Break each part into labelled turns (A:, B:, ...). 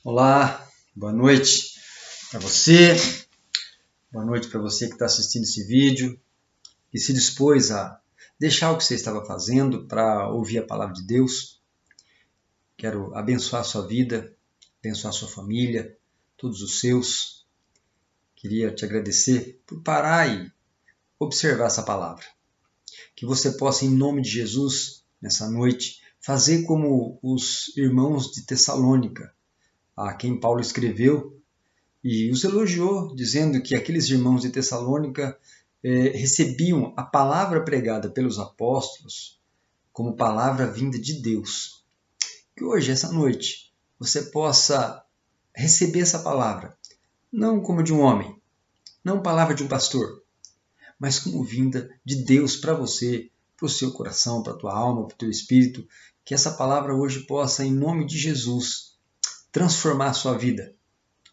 A: Olá, boa noite para você, boa noite para você que está assistindo esse vídeo e se dispôs a deixar o que você estava fazendo para ouvir a palavra de Deus. Quero abençoar a sua vida, abençoar a sua família, todos os seus. Queria te agradecer por parar e observar essa palavra. Que você possa, em nome de Jesus, nessa noite, fazer como os irmãos de Tessalônica, a quem Paulo escreveu, e os elogiou, dizendo que aqueles irmãos de Tessalônica recebiam a palavra pregada pelos apóstolos como palavra vinda de Deus. Que hoje, essa noite, você possa receber essa palavra, não como de um homem, não palavra de um pastor, mas como vinda de Deus para você, para o seu coração, para a tua alma, para o teu espírito, que essa palavra hoje possa, em nome de Jesus, transformar a sua vida.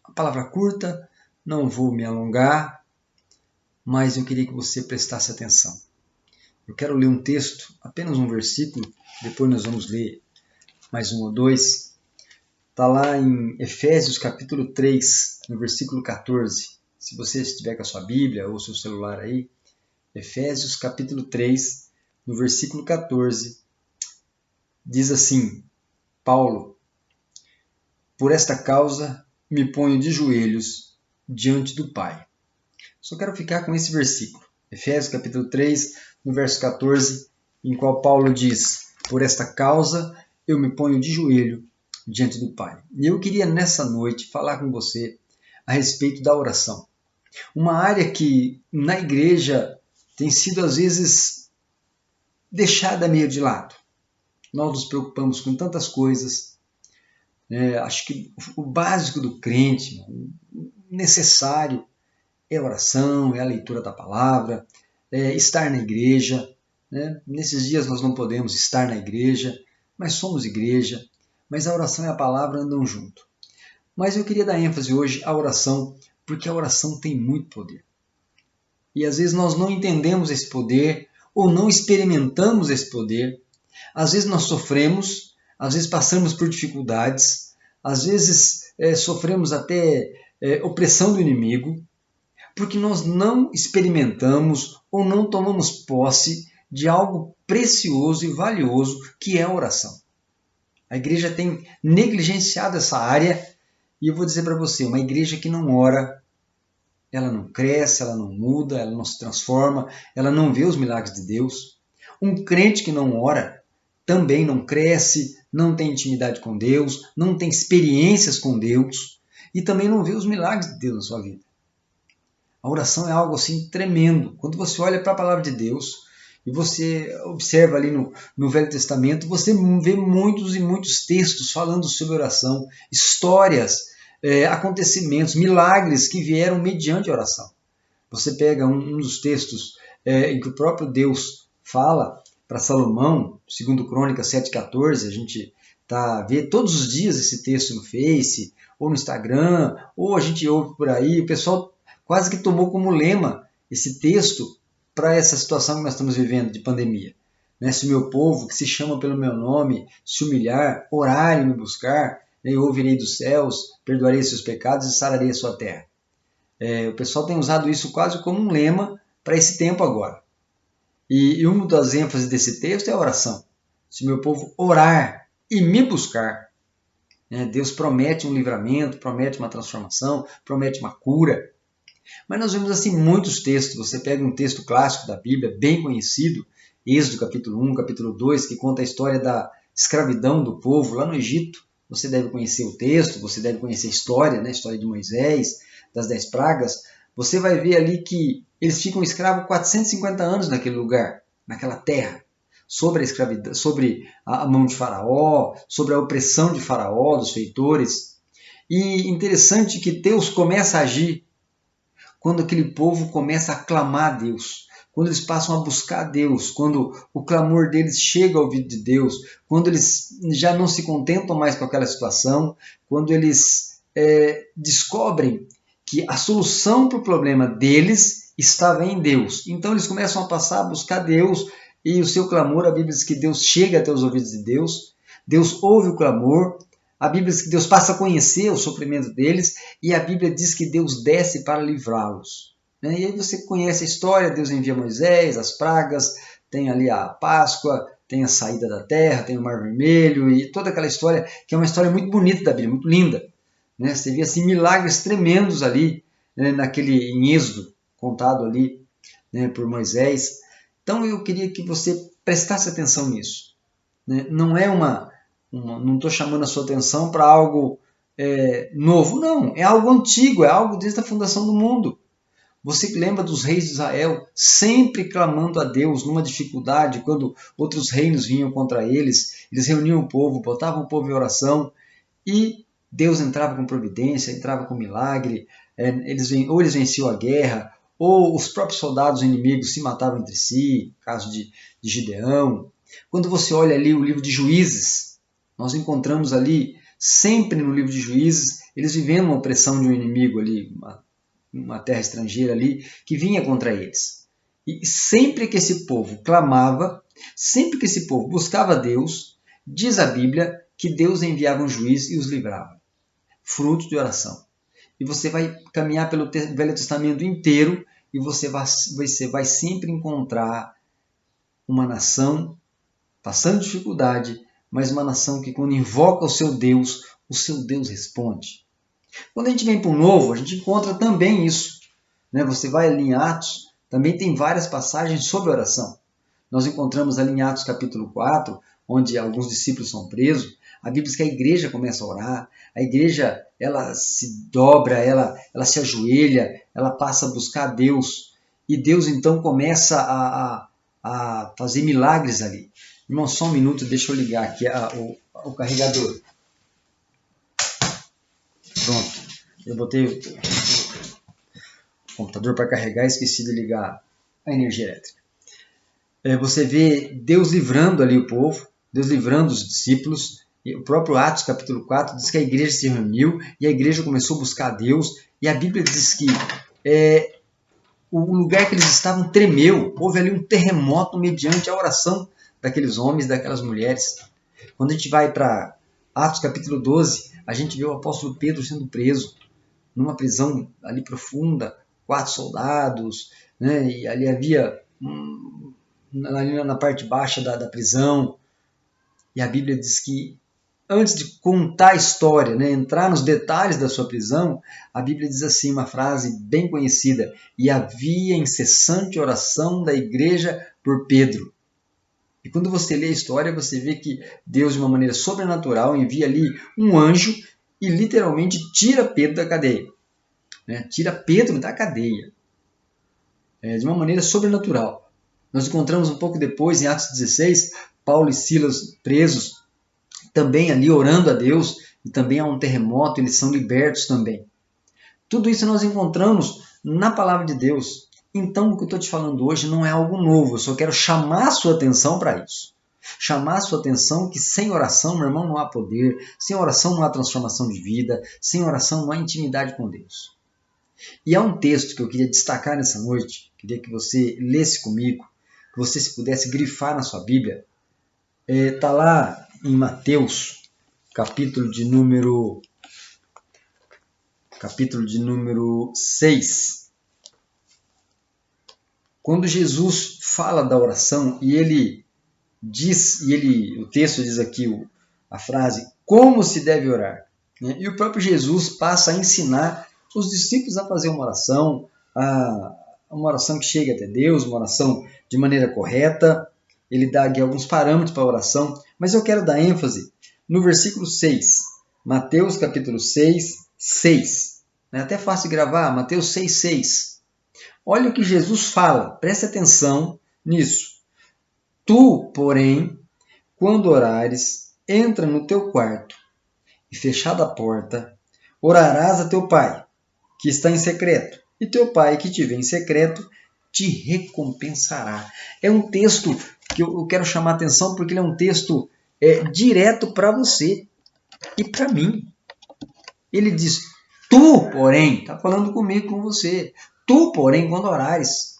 A: A palavra curta, não vou me alongar, mas eu queria que você prestasse atenção. Eu quero ler um texto, apenas um versículo, depois nós vamos ler mais um ou dois. Está lá em Efésios capítulo 3, no versículo 14. Se você estiver com a sua Bíblia ou seu celular aí, Efésios capítulo 3, no versículo 14, diz assim, Paulo, por esta causa me ponho de joelhos diante do Pai. Só quero ficar com esse versículo. Efésios capítulo 3, no verso 14, em qual Paulo diz, por esta causa eu me ponho de joelho diante do Pai. E eu queria nessa noite falar com você a respeito da oração. Uma área que na igreja tem sido às vezes deixada meio de lado. Nós nos preocupamos com tantas coisas. Acho que o básico do crente, necessário, é a oração, é a leitura da palavra, é estar na igreja. Nesses dias nós não podemos estar na igreja, mas somos igreja. Mas a oração e a palavra andam junto. Mas eu queria dar ênfase hoje à oração, porque a oração tem muito poder. E às vezes nós não entendemos esse poder, ou não experimentamos esse poder. Às vezes nós sofremos, às vezes passamos por dificuldades, às vezes sofremos até opressão do inimigo, porque nós não experimentamos ou não tomamos posse de algo precioso e valioso que é a oração. A igreja tem negligenciado essa área e eu vou dizer para você, uma igreja que não ora, ela não cresce, ela não muda, ela não se transforma, ela não vê os milagres de Deus. Um crente que não ora também não cresce, não tem intimidade com Deus, não tem experiências com Deus e também não vê os milagres de Deus na sua vida. A oração é algo assim tremendo. Quando você olha para a palavra de Deus e você observa ali no Velho Testamento, você vê muitos e muitos textos falando sobre oração, histórias, acontecimentos, milagres que vieram mediante a oração. Você pega um dos textos em que o próprio Deus fala para Salomão, segundo Crônicas 7,14, a gente vê todos os dias esse texto no Face, ou no Instagram, ou a gente ouve por aí, o pessoal quase que tomou como lema esse texto para essa situação que nós estamos vivendo de pandemia. Se o meu povo, que se chama pelo meu nome, se humilhar, orar e me buscar, eu ouvirei dos céus, perdoarei seus pecados e sararei a sua terra. O pessoal tem usado isso quase como um lema para esse tempo agora. E uma das ênfases desse texto é a oração. Se o meu povo orar e me buscar, Deus promete um livramento, promete uma transformação, promete uma cura. Mas nós vemos assim muitos textos. Você pega um texto clássico da Bíblia, bem conhecido, Êxodo capítulo 1, capítulo 2, que conta a história da escravidão do povo lá no Egito. Você deve conhecer o texto, você deve conhecer a história, a história de Moisés, das 10 pragas. Você vai ver ali que eles ficam escravos 450 anos naquele lugar, naquela terra, sobre a escravidão, sobre a mão de Faraó, sobre a opressão de Faraó, dos feitores. E interessante que Deus começa a agir quando aquele povo começa a clamar a Deus, quando eles passam a buscar a Deus, quando o clamor deles chega ao ouvido de Deus, quando eles já não se contentam mais com aquela situação, quando eles descobrem que a solução para o problema deles estava em Deus. Então eles começam a passar a buscar Deus e o seu clamor, a Bíblia diz que Deus chega até os ouvidos de Deus, Deus ouve o clamor, A Bíblia diz que Deus passa a conhecer o sofrimento deles, e a Bíblia diz que Deus desce para livrá-los. E aí você conhece a história, Deus envia Moisés, as pragas, tem ali a Páscoa, tem a saída da terra, tem o Mar Vermelho, e toda aquela história, que é uma história muito bonita da Bíblia, muito linda. Você vê assim, milagres tremendos ali, em Êxodo, contado ali por Moisés. Então eu queria que você prestasse atenção nisso. Não é não estou chamando a sua atenção para algo novo, não. É algo antigo, é algo desde a fundação do mundo. Você que lembra dos reis de Israel sempre clamando a Deus numa dificuldade, quando outros reinos vinham contra eles, eles reuniam o povo, botavam o povo em oração e Deus entrava com providência, entrava com milagre, ou eles venciam a guerra, ou os próprios soldados inimigos se matavam entre si, caso de Gideão. Quando você olha ali o livro de Juízes, nós encontramos ali, sempre no livro de Juízes, eles vivendo uma opressão de um inimigo ali, uma terra estrangeira ali, que vinha contra eles. E sempre que esse povo clamava, sempre que esse povo buscava Deus, diz a Bíblia que Deus enviava um juiz e os livrava. Fruto de oração. E você vai caminhar pelo Velho Testamento inteiro e você vai sempre encontrar uma nação passando dificuldade, mas uma nação que quando invoca o seu Deus responde. Quando a gente vem para o Novo, a gente encontra também isso. Você vai ali em Atos, também tem várias passagens sobre oração. Nós encontramos ali em Atos capítulo 4, onde alguns discípulos são presos. A Bíblia diz que a igreja começa a orar, a igreja ela se dobra, ela se ajoelha, ela passa a buscar a Deus. E Deus então começa a fazer milagres ali. Irmão, só um minuto, deixa eu ligar aqui o carregador. Pronto, eu botei o computador para carregar e esqueci de ligar a energia elétrica. Você vê Deus livrando ali o povo, Deus livrando os discípulos. E o próprio Atos capítulo 4 diz que a igreja se reuniu e a igreja começou a buscar a Deus. E a Bíblia diz que o lugar que eles estavam tremeu. Houve ali um terremoto mediante a oração daqueles homens, daquelas mulheres. Quando a gente vai para Atos capítulo 12, a gente vê o apóstolo Pedro sendo preso numa prisão ali profunda, 4 soldados, e ali havia ali na parte baixa da prisão. E a Bíblia diz que antes de contar a história, entrar nos detalhes da sua prisão, a Bíblia diz assim, uma frase bem conhecida: e havia incessante oração da igreja por Pedro. E quando você lê a história, você vê que Deus, de uma maneira sobrenatural, envia ali um anjo e literalmente tira Pedro da cadeia. Tira Pedro da cadeia. De uma maneira sobrenatural. Nós encontramos um pouco depois, em Atos 16, Paulo e Silas presos, também ali orando a Deus, e também há um terremoto, eles são libertos também. Tudo isso nós encontramos na palavra de Deus. Então, o que eu estou te falando hoje não é algo novo, eu só quero chamar a sua atenção para isso. Chamar a sua atenção que sem oração, meu irmão, não há poder, sem oração não há transformação de vida, sem oração não há intimidade com Deus. E há um texto que eu queria destacar nessa noite, queria que você lesse comigo, que você se pudesse grifar na sua Bíblia. Está lá em Mateus, capítulo de número 6. Quando Jesus fala da oração e ele diz, o texto diz aqui a frase, como se deve orar. E o próprio Jesus passa a ensinar os discípulos a fazer uma oração que chegue até Deus, uma oração de maneira correta. Ele dá aqui alguns parâmetros para a oração, mas eu quero dar ênfase no versículo 6. Mateus capítulo 6, 6. É até fácil de gravar, Mateus 6, 6. Olha o que Jesus fala, preste atenção nisso. Tu, porém, quando orares, entra no teu quarto e, fechada a porta, orarás a teu pai, que está em secreto, e teu pai, que te vê em secreto, te recompensará. É um texto que eu quero chamar a atenção, porque ele é um texto direto para você e para mim. Ele diz, tu, porém, está falando comigo, com você, tu, porém, quando orares.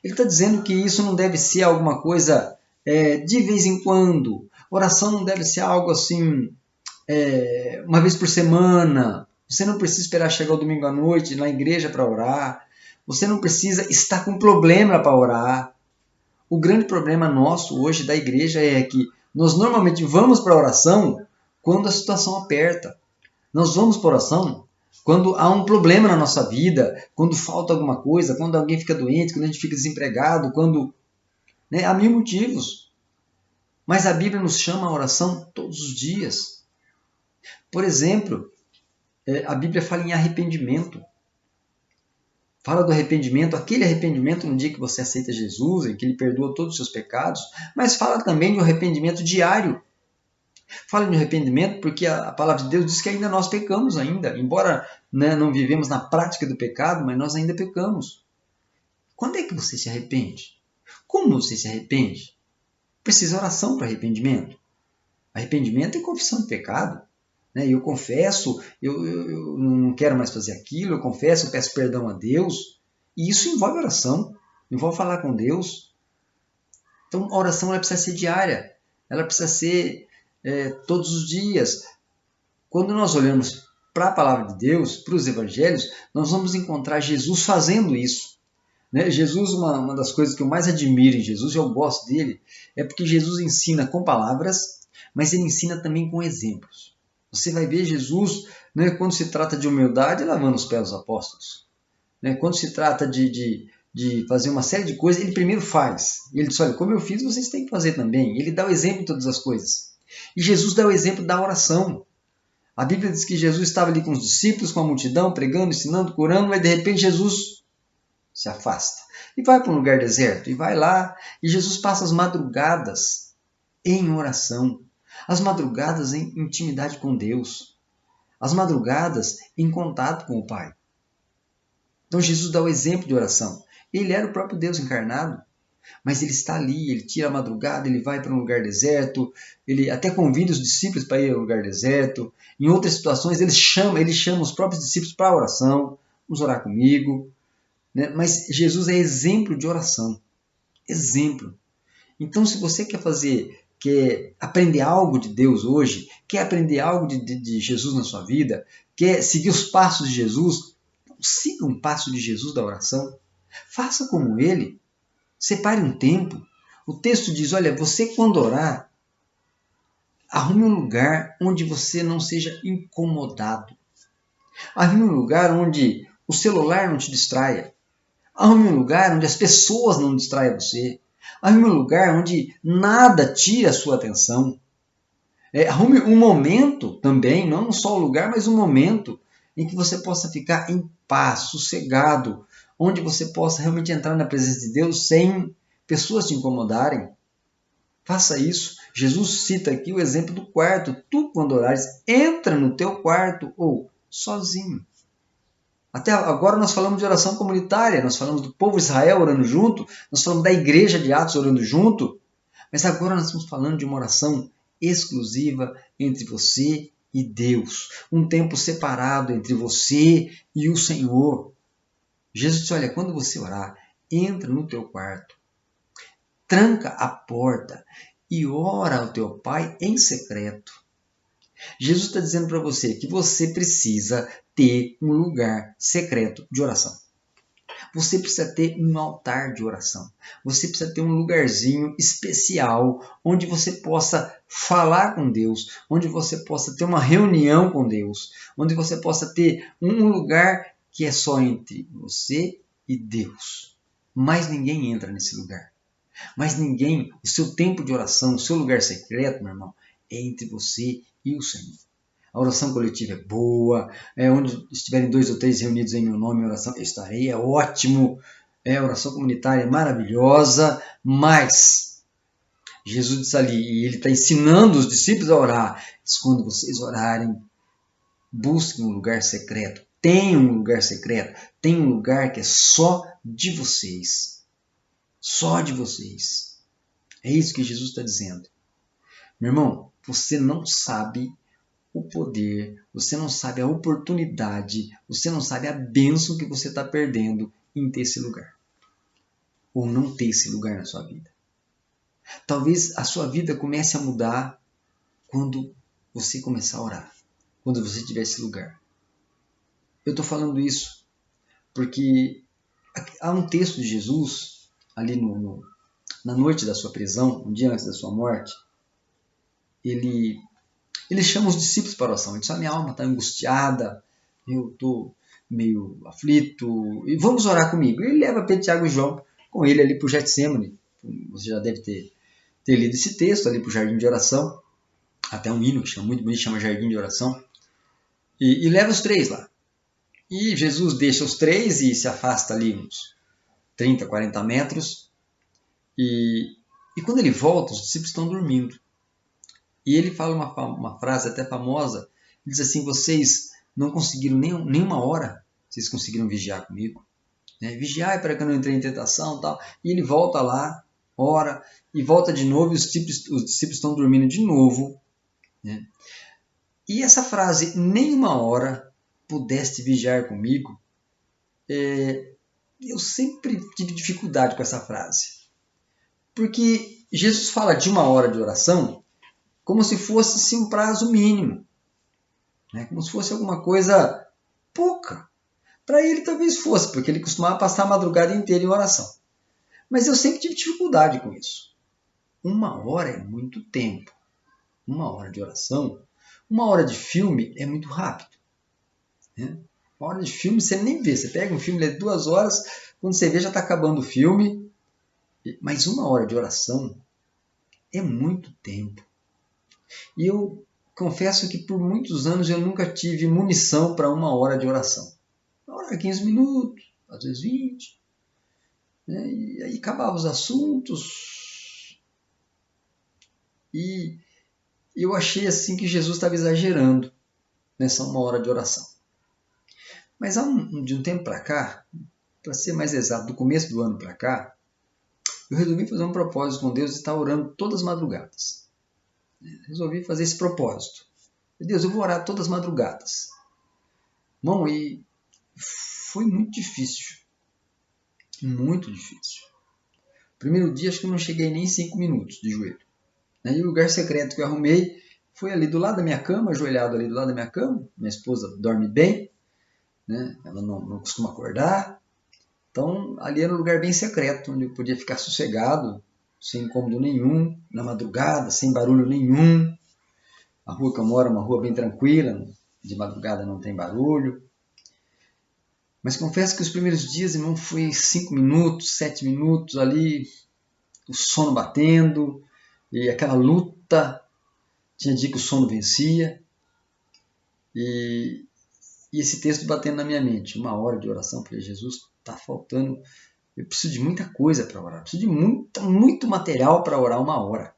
A: Ele está dizendo que isso não deve ser alguma coisa de vez em quando. Oração não deve ser algo assim uma vez por semana. Você não precisa esperar chegar o domingo à noite na igreja para orar. Você não precisa estar com problema para orar. O grande problema nosso hoje da igreja é que nós normalmente vamos para a oração quando a situação aperta. Nós vamos para a oração quando há um problema na nossa vida, quando falta alguma coisa, quando alguém fica doente, quando a gente fica desempregado, quando... Né, há mil motivos. Mas a Bíblia nos chama à oração todos os dias. Por exemplo, a Bíblia fala em arrependimento. Fala do arrependimento, aquele arrependimento no dia que você aceita Jesus, em que Ele perdoa todos os seus pecados, mas fala também de um arrependimento diário. Fala de arrependimento porque a palavra de Deus diz que ainda nós pecamos ainda, embora, né, não vivemos na prática do pecado, mas nós ainda pecamos. Quando é que você se arrepende? Como você se arrepende? Precisa oração para arrependimento. Arrependimento é confissão de pecado. Eu confesso, eu não quero mais fazer aquilo, eu confesso, eu peço perdão a Deus. E isso envolve oração, envolve falar com Deus. Então a oração ela precisa ser diária, ela precisa ser todos os dias. Quando nós olhamos para a palavra de Deus, para os evangelhos, nós vamos encontrar Jesus fazendo isso. Jesus, uma das coisas que eu mais admiro em Jesus, e eu gosto dele, é porque Jesus ensina com palavras, mas ele ensina também com exemplos. Você vai ver Jesus, quando se trata de humildade, lavando os pés dos apóstolos. Quando se trata de fazer uma série de coisas, ele primeiro faz. Ele diz, olha, como eu fiz, vocês têm que fazer também. Ele dá o exemplo de todas as coisas. E Jesus dá o exemplo da oração. A Bíblia diz que Jesus estava ali com os discípulos, com a multidão, pregando, ensinando, curando, mas de repente Jesus se afasta. E vai para um lugar deserto, e vai lá, e Jesus passa as madrugadas em oração. As madrugadas em intimidade com Deus. As madrugadas em contato com o Pai. Então Jesus dá o exemplo de oração. Ele era o próprio Deus encarnado, mas ele está ali, ele tira a madrugada, ele vai para um lugar deserto, ele até convida os discípulos para ir a um lugar deserto. Em outras situações, ele chama os próprios discípulos para a oração. Vamos orar comigo. Mas Jesus é exemplo de oração. Exemplo. Então, se você quer aprender algo de Deus hoje, quer aprender algo de Jesus na sua vida, quer seguir os passos de Jesus, siga um passo de Jesus da oração. Faça como ele. Separe um tempo. O texto diz, olha, você quando orar, arrume um lugar onde você não seja incomodado. Arrume um lugar onde o celular não te distraia. Arrume um lugar onde as pessoas não distraem você. Arrume um lugar onde nada tire a sua atenção. Arrume um momento também, não só o lugar, mas um momento em que você possa ficar em paz, sossegado, onde você possa realmente entrar na presença de Deus sem pessoas te incomodarem. Faça isso. Jesus cita aqui o exemplo do quarto. Tu, quando orares, entra no teu quarto ou sozinho. Até agora nós falamos de oração comunitária, nós falamos do povo de Israel orando junto, nós falamos da igreja de Atos orando junto, mas agora nós estamos falando de uma oração exclusiva entre você e Deus. Um tempo separado entre você e o Senhor. Jesus disse, olha, quando você orar, entra no teu quarto, tranca a porta e ora ao teu Pai em secreto. Jesus está dizendo para você que você precisa ter um lugar secreto de oração. Você precisa ter um altar de oração. Você precisa ter um lugarzinho especial onde você possa falar com Deus, onde você possa ter uma reunião com Deus, onde você possa ter um lugar que é só entre você e Deus. Mais ninguém entra nesse lugar. Mais ninguém, o seu tempo de oração, o seu lugar secreto, meu irmão, é entre você e o Senhor. A oração coletiva é boa, onde estiverem 2 ou 3 reunidos em meu nome, a oração eu estarei, é ótimo, a oração comunitária é maravilhosa, mas Jesus disse ali, e ele está ensinando os discípulos a orar, diz, quando vocês orarem, busquem um lugar secreto, tenham um lugar secreto, tenham um lugar que é só de vocês. Só de vocês. É isso que Jesus está dizendo. Meu irmão, você não sabe o poder, você não sabe a oportunidade, você não sabe a bênção que você está perdendo em ter esse lugar. Ou não ter esse lugar na sua vida. Talvez a sua vida comece a mudar quando você começar a orar, quando você tiver esse lugar. Eu estou falando isso porque há um texto de Jesus, ali na noite da sua prisão, um dia antes da sua morte, ele chama os discípulos para a oração. Ele diz: a minha alma está angustiada, eu estou meio aflito, e vamos orar comigo. Ele leva Pedro, Tiago e João com ele ali para o Getsemane. Você já deve ter lido esse texto ali para o jardim de oração. Até um hino que chama muito bonito, chama Jardim de Oração. E leva os três lá. E Jesus deixa os três e se afasta ali uns 30, 40 metros. E quando ele volta, os discípulos estão dormindo. E ele fala uma frase até famosa. Ele diz assim: vocês não conseguiram nenhuma hora, vocês conseguiram vigiar comigo. Vigiai para que eu não entre em tentação. Tal. E ele volta lá, ora, e volta de novo, e os discípulos estão dormindo de novo. E essa frase, nenhuma hora pudeste vigiar comigo, eu sempre tive dificuldade com essa frase. Porque Jesus fala de uma hora de oração como se fosse assim, um prazo mínimo. Como se fosse alguma coisa pouca. Para ele talvez fosse, porque ele costumava passar a madrugada inteira em oração. Mas eu sempre tive dificuldade com isso. 1 hora é muito tempo. 1 hora de oração, 1 hora de filme é muito rápido. 1 hora de filme você nem vê. Você pega um filme, lê 2 horas, quando você vê já está acabando o filme. Mas 1 hora de oração é muito tempo. E eu confesso que por muitos anos eu nunca tive munição para 1 hora de oração. 1 hora, 15 minutos, às vezes 20. E aí acabavam os assuntos. E eu achei assim que Jesus estava exagerando nessa 1 hora de oração. Mas de um tempo para cá, para ser mais exato, do começo do ano para cá, eu resolvi fazer um propósito com Deus e estar orando todas as madrugadas. Resolvi fazer esse propósito. Deus, eu vou orar todas as madrugadas. Bom, e foi muito difícil. Muito difícil. Primeiro dia, acho que eu não cheguei nem 5 minutos de joelho. E o lugar secreto que eu arrumei foi ali do lado da minha cama, ajoelhado ali do lado da minha cama. Minha esposa dorme bem, ela não costuma acordar. Então, ali era um lugar bem secreto, onde eu podia ficar sossegado, sem incômodo nenhum, na madrugada, sem barulho nenhum. A rua que eu moro é uma rua bem tranquila, de madrugada não tem barulho. Mas confesso que os primeiros dias, irmão, foi 5 minutos, 7 minutos ali, o sono batendo, e aquela luta. Tinha dia que o sono vencia. E esse texto batendo na minha mente. 1 hora de oração, falei: Jesus, está faltando. Eu preciso de muita coisa para orar. Preciso de muito material para orar 1 hora.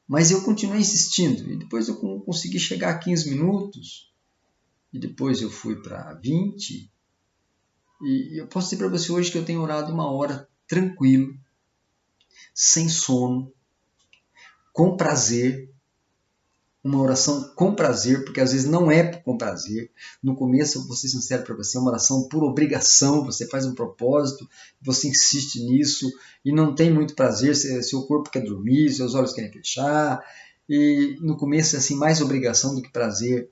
A: Mas eu continuei insistindo. E depois eu consegui chegar a 15 minutos. E depois eu fui para 20. E eu posso dizer para você hoje que eu tenho orado 1 hora tranquilo, sem sono, com prazer. Uma oração com prazer, porque às vezes não é com prazer. No começo, eu vou ser sincero para você, é uma oração por obrigação. Você faz um propósito, você insiste nisso e não tem muito prazer. Seu corpo quer dormir, seus olhos querem fechar. E no começo é assim, mais obrigação do que prazer.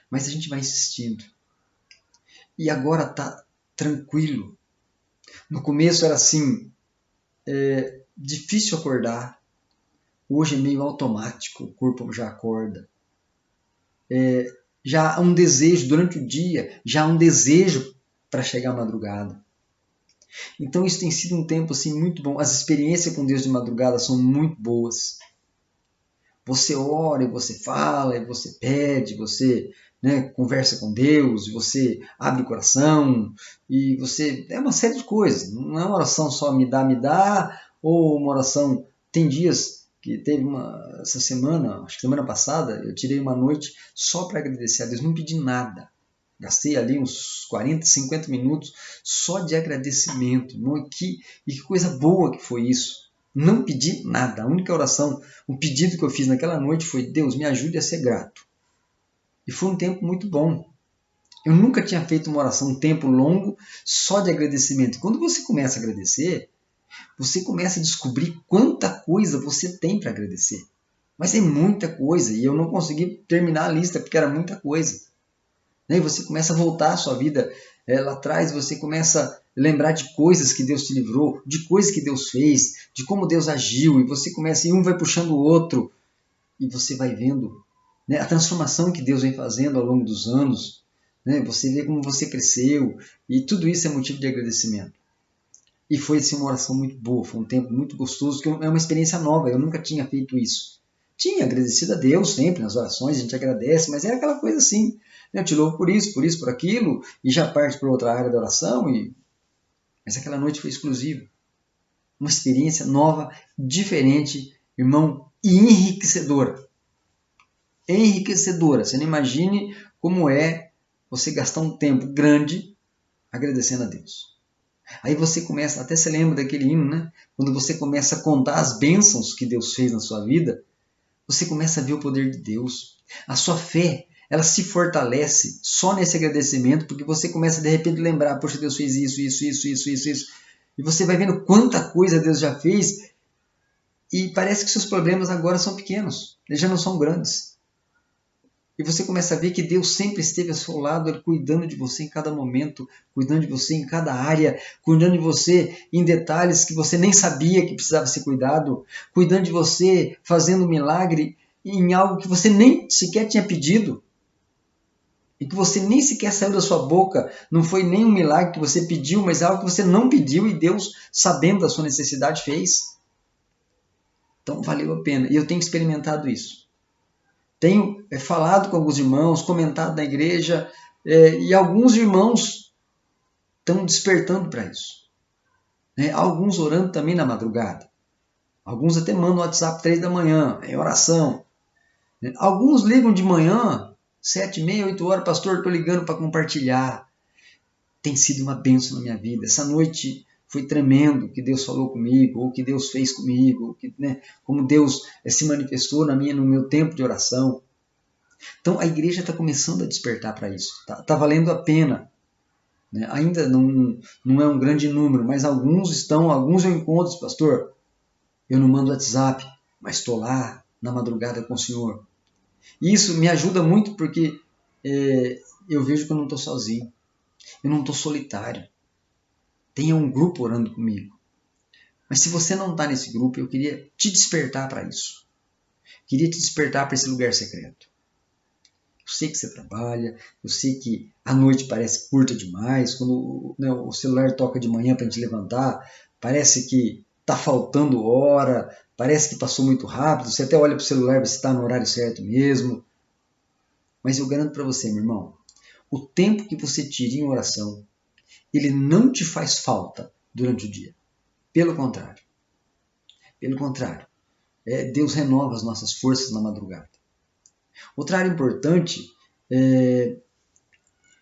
A: Mas a gente vai insistindo. E agora está tranquilo. No começo era assim, difícil acordar. Hoje é meio automático, o corpo já acorda. Já há um desejo durante o dia, já há um desejo para chegar à madrugada. Então isso tem sido um tempo assim, muito bom. As experiências com Deus de madrugada são muito boas. Você ora e você fala, e você pede, você conversa com Deus, você abre o coração, e você... É uma série de coisas. Não é uma oração só me dá, ou uma oração... Tem dias que teve essa semana, acho que semana passada, eu tirei uma noite só para agradecer a Deus, não pedi nada. Gastei ali uns 40, 50 minutos só de agradecimento. E que coisa boa que foi isso. Não pedi nada. A única oração, o pedido que eu fiz naquela noite foi: Deus, me ajude a ser grato. E foi um tempo muito bom. Eu nunca tinha feito uma oração um tempo longo só de agradecimento. Quando você começa a agradecer, você começa a descobrir quanta coisa você tem para agradecer. Mas é muita coisa e eu não consegui terminar a lista porque era muita coisa. E você começa a voltar à sua vida lá atrás, você começa a lembrar de coisas que Deus te livrou, de coisas que Deus fez, de como Deus agiu, e você começa, e um vai puxando o outro, e você vai vendo, né, a transformação que Deus vem fazendo ao longo dos anos, né, você vê como você cresceu, e tudo isso é motivo de agradecimento. E foi assim, uma oração muito boa, foi um tempo muito gostoso, que é uma experiência nova, eu nunca tinha feito isso. Tinha agradecido a Deus sempre nas orações, a gente agradece, mas era aquela coisa assim, né? Eu te louvo por isso, por aquilo, e já parte para outra área da oração, mas aquela noite foi exclusiva. Uma experiência nova, diferente, irmão, e enriquecedora. Enriquecedora. Você não imagine como é você gastar um tempo grande agradecendo a Deus. Aí você começa, até se lembra daquele hino, né? Quando você começa a contar as bênçãos que Deus fez na sua vida, você começa a ver o poder de Deus. A sua fé, ela se fortalece só nesse agradecimento, porque você começa de repente a lembrar, poxa, Deus fez isso. E você vai vendo quanta coisa Deus já fez, e parece que seus problemas agora são pequenos, eles já não são grandes. E você começa a ver que Deus sempre esteve ao seu lado, Ele cuidando de você em cada momento, cuidando de você em cada área, cuidando de você em detalhes que você nem sabia que precisava ser cuidado, cuidando de você, fazendo um milagre em algo que você nem sequer tinha pedido, e que você nem sequer saiu da sua boca, não foi nem um milagre que você pediu, mas algo que você não pediu e Deus, sabendo da sua necessidade, fez. Então valeu a pena, e eu tenho experimentado isso. Tenho falado com alguns irmãos, comentado na igreja, e alguns irmãos estão despertando para isso. Alguns orando também na madrugada. Alguns até mandam WhatsApp 3 da manhã, em oração. Alguns ligam de manhã, 7h30, 8 horas, pastor, estou ligando para compartilhar. Tem sido uma bênção na minha vida. Essa noite foi tremendo o que Deus falou comigo, ou o que Deus fez comigo, como Deus se manifestou no meu tempo de oração. Então a igreja está começando a despertar para isso. Está valendo a pena. Ainda não é um grande número, mas alguns eu encontro, pastor, eu não mando WhatsApp, mas estou lá na madrugada com o Senhor. E isso me ajuda muito porque eu vejo que eu não estou sozinho, eu não estou solitário. Tem um grupo orando comigo. Mas se você não está nesse grupo, eu queria te despertar para isso. Queria te despertar para esse lugar secreto. Eu sei que você trabalha, eu sei que a noite parece curta demais, quando o celular toca de manhã para a gente levantar, parece que está faltando hora, parece que passou muito rápido, você até olha para o celular e você está no horário certo mesmo. Mas eu garanto para você, meu irmão, o tempo que você tira em oração, ele não te faz falta durante o dia. Pelo contrário. Pelo contrário. Deus renova as nossas forças na madrugada. Outra área importante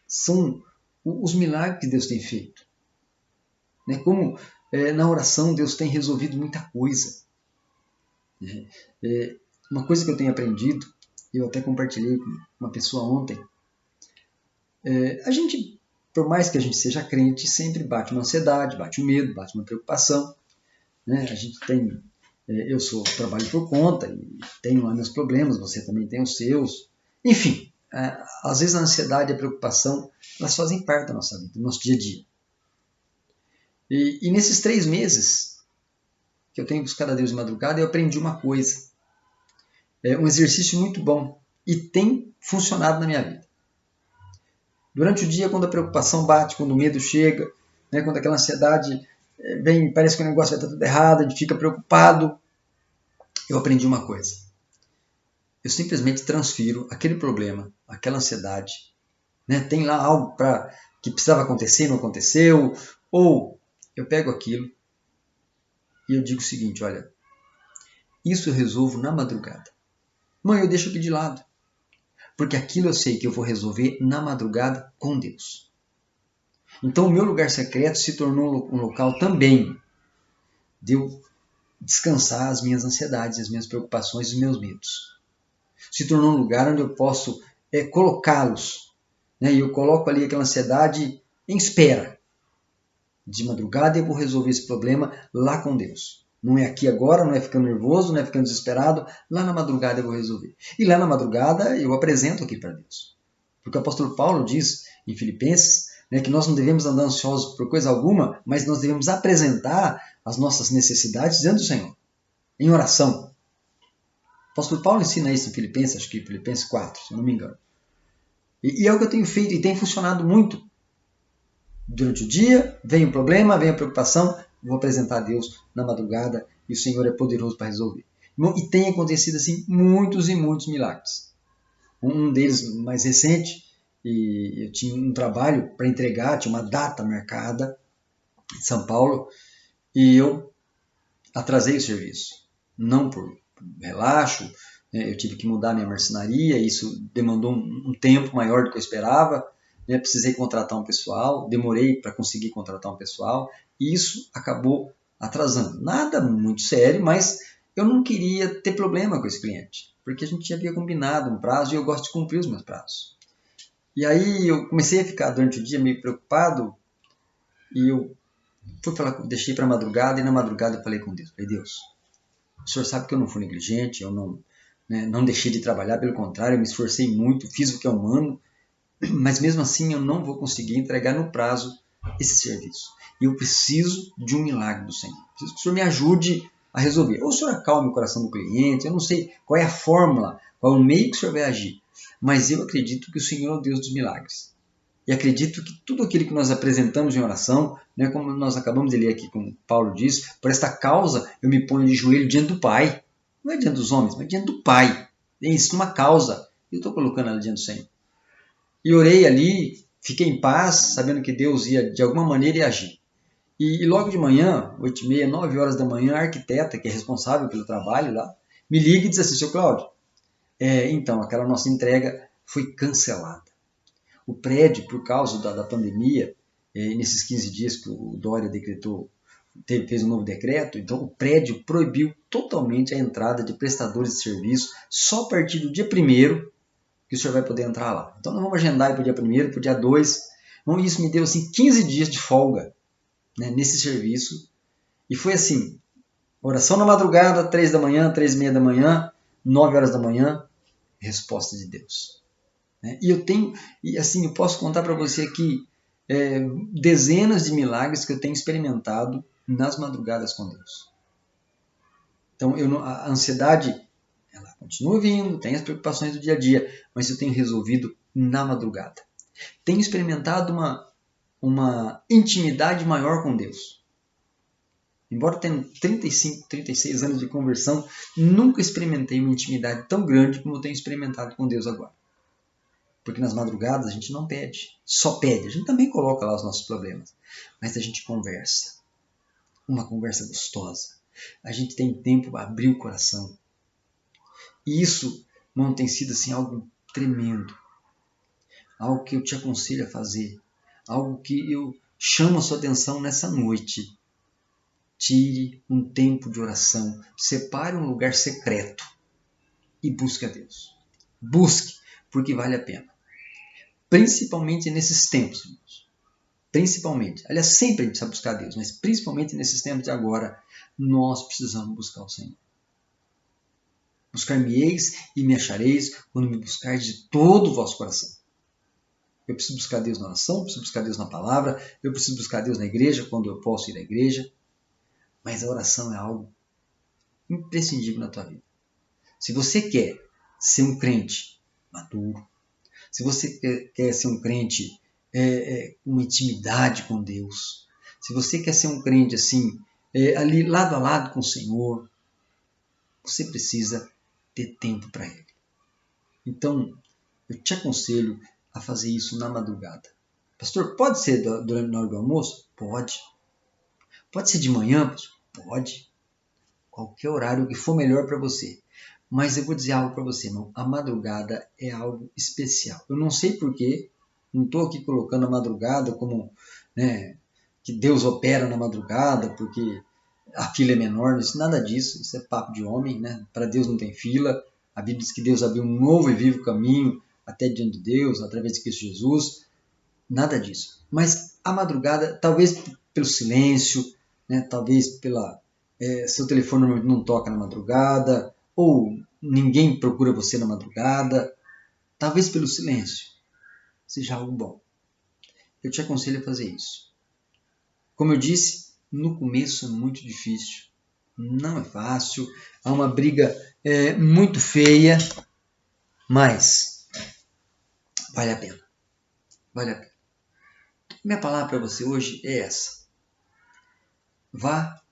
A: são os milagres que Deus tem feito. Como na oração Deus tem resolvido muita coisa. Uma coisa que eu tenho aprendido, eu até compartilhei com uma pessoa ontem, a gente, por mais que a gente seja crente, sempre bate uma ansiedade, bate um medo, bate uma preocupação. A gente tem, eu trabalho por conta e tenho lá meus problemas, você também tem os seus. Enfim, às vezes a ansiedade e a preocupação, elas fazem parte da nossa vida, do nosso dia a dia. E nesses 3 meses que eu tenho buscado a Deus de madrugada, eu aprendi uma coisa. Um exercício muito bom e tem funcionado na minha vida. Durante o dia, quando a preocupação bate, quando o medo chega, quando aquela ansiedade vem, parece que o negócio vai estar tudo errado, a gente fica preocupado, eu aprendi uma coisa. Eu simplesmente transfiro aquele problema, aquela ansiedade. Tem lá algo que precisava acontecer, não aconteceu, ou eu pego aquilo e eu digo o seguinte, olha, isso eu resolvo na madrugada. Mãe, eu deixo aqui de lado. Porque aquilo eu sei que eu vou resolver na madrugada com Deus. Então o meu lugar secreto se tornou um local também de eu descansar as minhas ansiedades, as minhas preocupações e os meus medos. Se tornou um lugar onde eu posso colocá-los. E eu coloco ali aquela ansiedade em espera. De madrugada eu vou resolver esse problema lá com Deus. Não é aqui agora, não é ficando nervoso, não é ficando desesperado. Lá na madrugada eu vou resolver. E lá na madrugada eu apresento aqui para Deus. Porque o apóstolo Paulo diz em Filipenses, né, que nós não devemos andar ansiosos por coisa alguma, mas nós devemos apresentar as nossas necessidades diante do Senhor, em oração. O apóstolo Paulo ensina isso em Filipenses, acho que Filipenses 4, se eu não me engano. E é o que eu tenho feito e tem funcionado muito. Durante o dia, vem o problema, vem a preocupação, vou apresentar a Deus na madrugada e o Senhor é poderoso para resolver. E tem acontecido assim muitos e muitos milagres. Um deles mais recente, e eu tinha um trabalho para entregar, tinha uma data marcada em São Paulo, e eu atrasei o serviço. Não por relaxo, né, eu tive que mudar minha marcenaria, isso demandou um tempo maior do que eu esperava, né, precisei contratar um pessoal, demorei para conseguir contratar um pessoal, e isso acabou atrasando. Nada muito sério, mas eu não queria ter problema com esse cliente, porque a gente já havia combinado um prazo e eu gosto de cumprir os meus prazos. E aí eu comecei a ficar durante o dia meio preocupado e eu fui falar, deixei para a madrugada e na madrugada eu falei com Deus. Falei, Deus, o Senhor sabe que eu não fui negligente, eu não deixei de trabalhar, pelo contrário, eu me esforcei muito, fiz o que é humano, mas mesmo assim eu não vou conseguir entregar no prazo esse serviço. E eu preciso de um milagre do Senhor. Preciso que o Senhor me ajude a resolver. Ou o Senhor acalme o coração do cliente, eu não sei qual é a fórmula, qual é o meio que o Senhor vai agir. Mas eu acredito que o Senhor é o Deus dos milagres. E acredito que tudo aquilo que nós apresentamos em oração, né, como nós acabamos de ler aqui, como Paulo diz, por esta causa eu me ponho de joelho diante do Pai. Não é diante dos homens, mas diante do Pai. Isso é uma causa. Eu estou colocando ela diante do Senhor. E orei ali, fiquei em paz, sabendo que Deus ia, de alguma maneira, ia agir. E logo de manhã, 8h30, 9 horas da manhã, a arquiteta, que é responsável pelo trabalho lá, me liga e diz assim, seu Cláudio, então, aquela nossa entrega foi cancelada. O prédio, por causa da pandemia, nesses 15 dias que o Dória decretou, fez um novo decreto, então o prédio proibiu totalmente a entrada de prestadores de serviço só a partir do dia 1º que o senhor vai poder entrar lá. Então nós vamos agendar para o dia 1º, para o dia 2. Então isso me deu assim, 15 dias de folga, né, nesse serviço. E foi assim, oração na madrugada, 3 da manhã, 3h30 da manhã, 9 horas da manhã, resposta de Deus. E eu posso contar para você aqui dezenas de milagres que eu tenho experimentado nas madrugadas com Deus. Então a ansiedade, ela continua vindo, tem as preocupações do dia a dia, mas eu tenho resolvido na madrugada. Tenho experimentado uma intimidade maior com Deus. Embora tenha 35, 36 anos de conversão, nunca experimentei uma intimidade tão grande como eu tenho experimentado com Deus agora. Porque nas madrugadas a gente não pede, só pede. A gente também coloca lá os nossos problemas, mas a gente conversa. Uma conversa gostosa. A gente tem tempo para abrir o coração. E isso não tem sido assim algo tremendo. Algo que eu te aconselho a fazer. Algo que eu chamo a sua atenção nessa noite. Tire um tempo de oração. Separe um lugar secreto. E busque a Deus. Busque, porque vale a pena. Principalmente nesses tempos, irmãos. Principalmente. Aliás, sempre a gente precisa buscar a Deus, mas principalmente nesses tempos de agora, nós precisamos buscar o Senhor. Buscar-me-eis e me achareis quando me buscardes de todo o vosso coração. Eu preciso buscar Deus na oração, eu preciso buscar Deus na palavra, eu preciso buscar Deus na igreja, quando eu posso ir à igreja. Mas a oração é algo imprescindível na tua vida. Se você quer ser um crente maduro, se você quer ser um crente com uma intimidade com Deus, se você quer ser um crente assim, ali lado a lado com o Senhor, você precisa ter tempo para Ele. Então, eu te aconselho a fazer isso na madrugada. Pastor, pode ser durante a hora do almoço? Pode. Pode ser de manhã? Pastor? Pode. Qualquer horário que for melhor para você. Mas eu vou dizer algo para você, irmão. A madrugada é algo especial. Eu não sei porquê, não estou aqui colocando a madrugada como que Deus opera na madrugada, porque a fila é menor, nada disso. Isso é papo de homem, né? Para Deus não tem fila. A Bíblia diz que Deus abriu um novo e vivo caminho até diante de Deus, através de Cristo Jesus. Nada disso. Mas a madrugada, talvez pelo silêncio, talvez pela seu telefone não toca na madrugada, ou ninguém procura você na madrugada, talvez pelo silêncio, seja algo bom. Eu te aconselho a fazer isso. Como eu disse, no começo é muito difícil, não é fácil, há uma briga muito feia, mas vale a pena. Vale a pena. Minha palavra para você hoje é essa. Vá,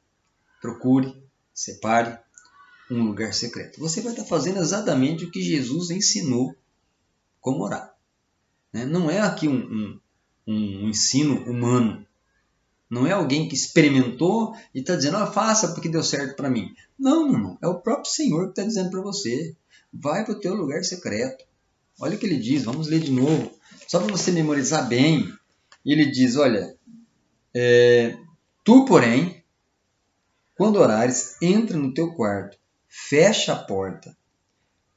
A: procure, separe um lugar secreto. Você vai estar fazendo exatamente o que Jesus ensinou como orar. Não é aqui um ensino humano. Não é alguém que experimentou e está dizendo, faça porque deu certo para mim. Não, meu irmão. É o próprio Senhor que está dizendo para você. Vai para o teu lugar secreto. Olha o que ele diz. Vamos ler de novo. Só para você memorizar bem. Ele diz, olha, tu, porém, quando orares, entra no teu quarto, fecha a porta,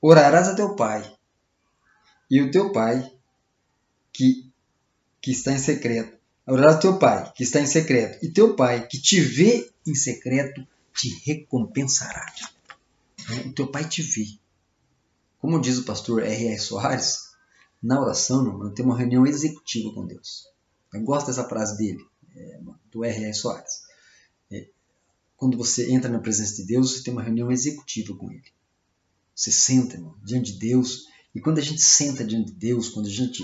A: orarás a teu pai. E o teu pai, que está em secreto, orarás a teu pai, que está em secreto. E teu pai, que te vê em secreto, te recompensará. O teu pai te vê. Como diz o pastor R.R. Soares, na oração, não tem uma reunião executiva com Deus. Eu gosto dessa frase dele, do R.R. Soares. Quando você entra na presença de Deus, você tem uma reunião executiva com Ele. Você senta, irmão, diante de Deus. E quando a gente senta diante de Deus, quando a gente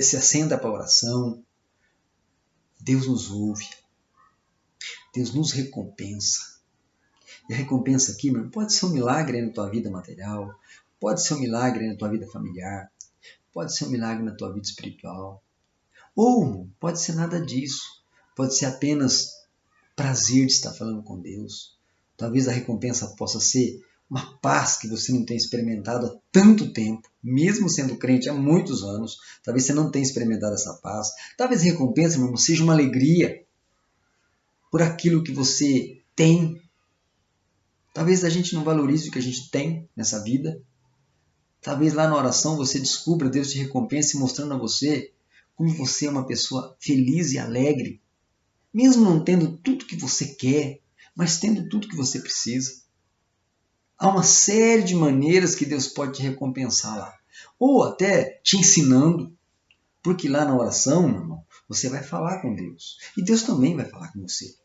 A: se assenta para a oração, Deus nos ouve. Deus nos recompensa. E a recompensa aqui, meu, pode ser um milagre na tua vida material, pode ser um milagre na tua vida familiar, pode ser um milagre na tua vida espiritual. Ou pode ser nada disso. Pode ser apenas prazer de estar falando com Deus. Talvez a recompensa possa ser uma paz que você não tem experimentado há tanto tempo, mesmo sendo crente há muitos anos. Talvez você não tenha experimentado essa paz. Talvez a recompensa, meu irmão, seja uma alegria por aquilo que você tem. Talvez a gente não valorize o que a gente tem nessa vida. Talvez lá na oração você descubra, Deus te recompense mostrando a você como você é uma pessoa feliz e alegre, mesmo não tendo tudo que você quer, mas tendo tudo que você precisa. Há uma série de maneiras que Deus pode te recompensar lá. Ou até te ensinando, porque lá na oração, meu irmão, você vai falar com Deus. E Deus também vai falar com você.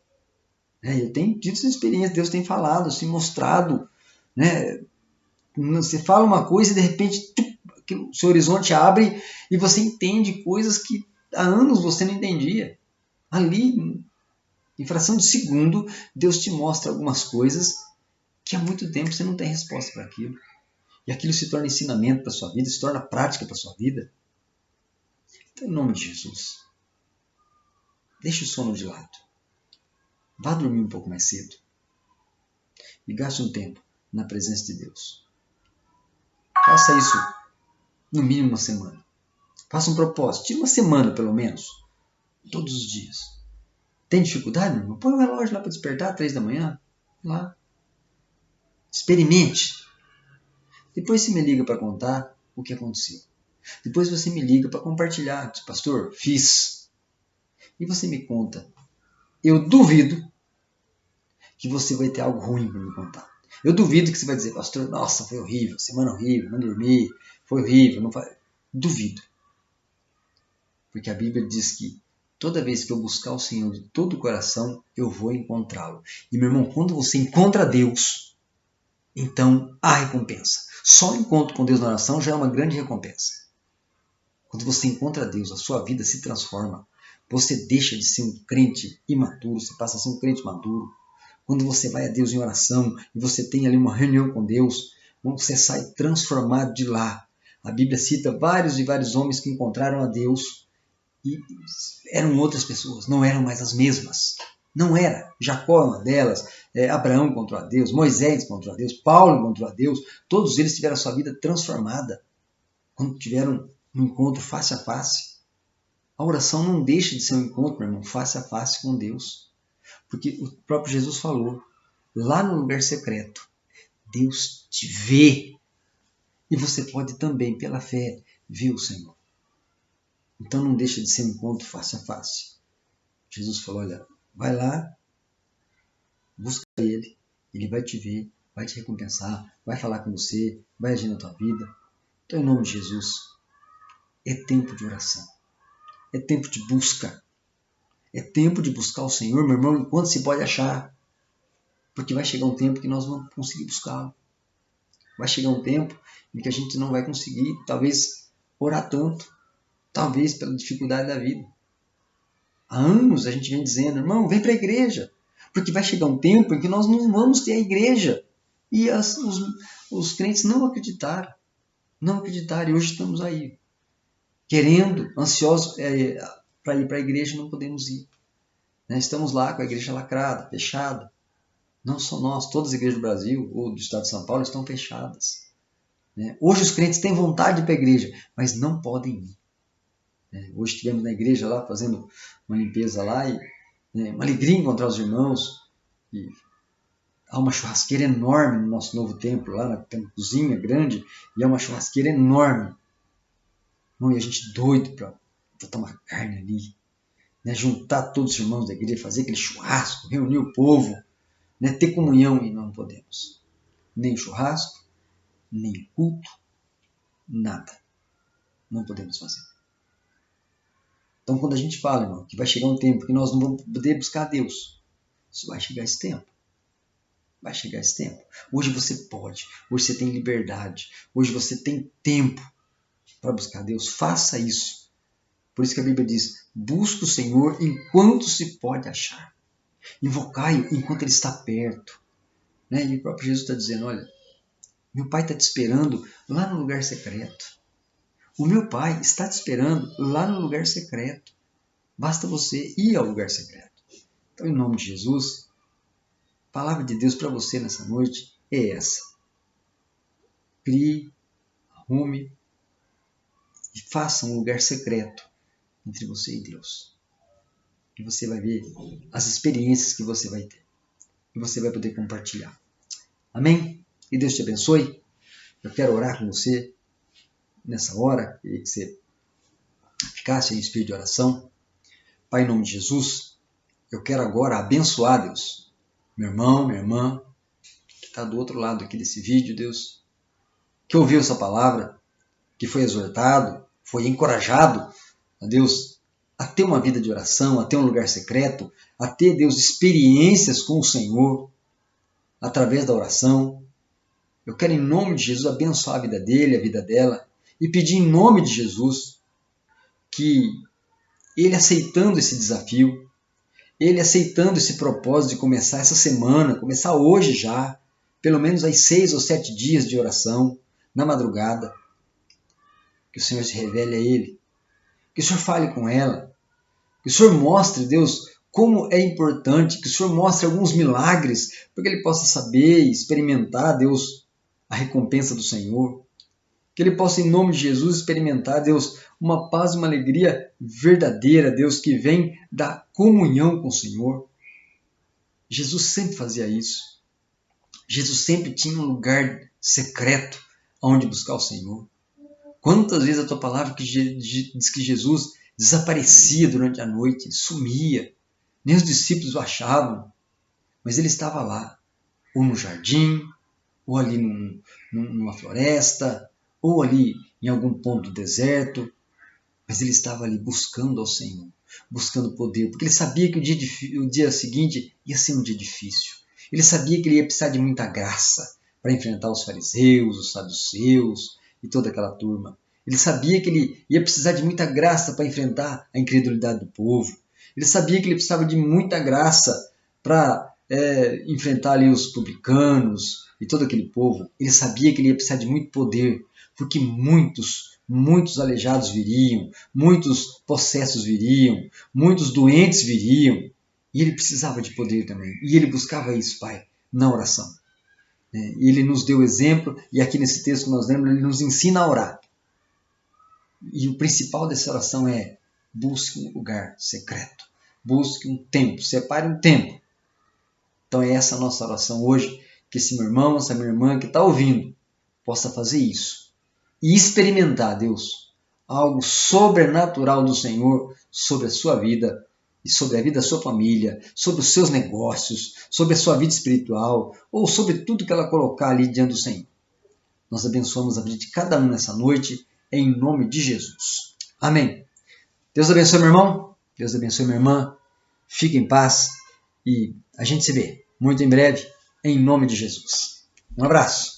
A: Eu tenho tido essa experiência, Deus tem falado, se mostrado. Você fala uma coisa e de repente o seu horizonte abre e você entende coisas que há anos você não entendia. Ali, em fração de segundo, Deus te mostra algumas coisas que há muito tempo você não tem resposta para aquilo. E aquilo se torna ensinamento para a sua vida, se torna prática para a sua vida. Então, em nome de Jesus, deixe o sono de lado. Vá dormir um pouco mais cedo. E gaste um tempo na presença de Deus. Faça isso no mínimo uma semana. Faça um propósito. Tire uma semana, pelo menos. Todos os dias. Tem dificuldade, meu irmão? Põe o relógio lá para despertar, 3 da manhã. Lá. Experimente. Depois você me liga para contar o que aconteceu. Depois você me liga para compartilhar. Diz, pastor, fiz. E você me conta. Eu duvido que você vai ter algo ruim para me contar. Eu duvido que você vai dizer, pastor, nossa, foi horrível, semana horrível, não dormi, foi horrível. Não foi... Duvido. Porque a Bíblia diz que toda vez que eu buscar o Senhor de todo o coração, eu vou encontrá-lo. E, meu irmão, quando você encontra Deus, então há recompensa. Só o encontro com Deus na oração já é uma grande recompensa. Quando você encontra Deus, a sua vida se transforma. Você deixa de ser um crente imaturo, você passa a ser um crente maduro. Quando você vai a Deus em oração e você tem ali uma reunião com Deus, você sai transformado de lá. A Bíblia cita vários e vários homens que encontraram a Deus e eram outras pessoas, não eram mais as mesmas. Não era. Jacó é uma delas, Abraão encontrou a Deus, Moisés encontrou a Deus, Paulo encontrou a Deus. Todos eles tiveram a sua vida transformada quando tiveram um encontro face a face. A oração não deixa de ser um encontro, meu irmão, face a face com Deus. Porque o próprio Jesus falou, lá no lugar secreto, Deus te vê. E você pode também, pela fé, ver o Senhor. Então não deixa de ser um encontro face a face. Jesus falou, olha, vai lá, Busca Ele. Ele vai te ver, vai te recompensar, vai falar com você, vai agir na tua vida. Então, em nome de Jesus, é tempo de oração. É tempo de busca. É tempo de buscar o Senhor, meu irmão, enquanto se pode achar. Porque vai chegar um tempo que nós não vamos conseguir buscá-lo. Vai chegar um tempo em que a gente não vai conseguir, talvez, orar tanto. Talvez pela dificuldade da vida. Há anos a gente vem dizendo, irmão, vem para a igreja. Porque vai chegar um tempo em que nós não vamos ter a igreja. E os crentes não acreditaram. Não acreditaram. E hoje estamos aí. Querendo, ansiosos para ir para a igreja, não podemos ir. Estamos lá com a igreja lacrada, fechada. Não só nós, todas as igrejas do Brasil ou do estado de São Paulo estão fechadas. Hoje os crentes têm vontade de ir para a igreja, mas não podem ir. Hoje estivemos na igreja lá fazendo uma limpeza lá e uma alegria encontrar os irmãos. E há uma churrasqueira enorme no nosso novo templo, lá tem uma cozinha grande e há uma churrasqueira enorme. E a gente doido para tomar carne ali, juntar todos os irmãos da igreja, fazer aquele churrasco, reunir o povo, ter comunhão, e não podemos. Nem churrasco, nem culto, nada. Não podemos fazer. Então, quando a gente fala, irmão, que vai chegar um tempo que nós não vamos poder buscar a Deus, isso vai chegar esse tempo. Vai chegar esse tempo. Hoje você pode, hoje você tem liberdade, hoje você tem tempo para buscar a Deus. Faça isso. Por isso que a Bíblia diz, busca o Senhor enquanto se pode achar. Invocai-o enquanto Ele está perto. E o próprio Jesus está dizendo, olha, meu Pai está te esperando lá no lugar secreto. O meu Pai está te esperando lá no lugar secreto. Basta você ir ao lugar secreto. Então, em nome de Jesus, a palavra de Deus para você nessa noite é essa. Crie, arrume e faça um lugar secreto entre você e Deus. E você vai ver as experiências que você vai ter. E você vai poder compartilhar. Amém? E Deus te abençoe. Eu quero orar com você nessa hora. Queria que você ficasse em espírito de oração. Pai, em nome de Jesus, eu quero agora abençoar, Deus, meu irmão, minha irmã, que está do outro lado aqui desse vídeo, Deus, que ouviu essa palavra, que foi exortado, foi encorajado, Deus, a ter uma vida de oração, a ter um lugar secreto, a ter, Deus, experiências com o Senhor, através da oração. Eu quero, em nome de Jesus, abençoar a vida dele, a vida dela, e pedir em nome de Jesus que ele aceitando esse desafio, ele aceitando esse propósito de começar essa semana, começar hoje já, pelo menos às 6 ou 7 dias de oração, na madrugada, que o Senhor se revele a ele, que o Senhor fale com ela, que o Senhor mostre, Deus, como é importante, que o Senhor mostre alguns milagres, para que ele possa saber e experimentar, Deus, a recompensa do Senhor. Que ele possa, em nome de Jesus, experimentar, Deus, uma paz e uma alegria verdadeira, Deus, que vem da comunhão com o Senhor. Jesus sempre fazia isso. Jesus sempre tinha um lugar secreto onde buscar o Senhor. Quantas vezes a tua palavra diz que Jesus desaparecia durante a noite, sumia, nem os discípulos o achavam, mas ele estava lá, ou no jardim, ou ali numa floresta, ou ali em algum ponto do deserto, mas ele estava ali buscando ao Senhor, buscando poder, porque ele sabia que o dia seguinte ia ser um dia difícil. Ele sabia que ele ia precisar de muita graça para enfrentar os fariseus, os saduceus e toda aquela turma. Ele sabia que ele ia precisar de muita graça para enfrentar a incredulidade do povo. Ele sabia que ele precisava de muita graça para enfrentar ali os publicanos e todo aquele povo. Ele sabia que ele ia precisar de muito poder, porque muitos aleijados viriam, muitos possessos viriam, muitos doentes viriam, e ele precisava de poder também. E ele buscava isso, Pai, na oração. E ele nos deu exemplo, e aqui nesse texto que nós lemos, ele nos ensina a orar. E o principal dessa oração é: busque um lugar secreto, busque um tempo, separe um tempo. Então é essa a nossa oração hoje, que esse meu irmão, essa minha irmã que está ouvindo, possa fazer isso. E experimentar, Deus, algo sobrenatural do Senhor sobre a sua vida, e sobre a vida da sua família, sobre os seus negócios, sobre a sua vida espiritual, ou sobre tudo que ela colocar ali diante do Senhor. Nós abençoamos a vida de cada um nessa noite, em nome de Jesus. Amém. Deus abençoe, meu irmão. Deus abençoe, minha irmã. Fique em paz e a gente se vê muito em breve, em nome de Jesus. Um abraço.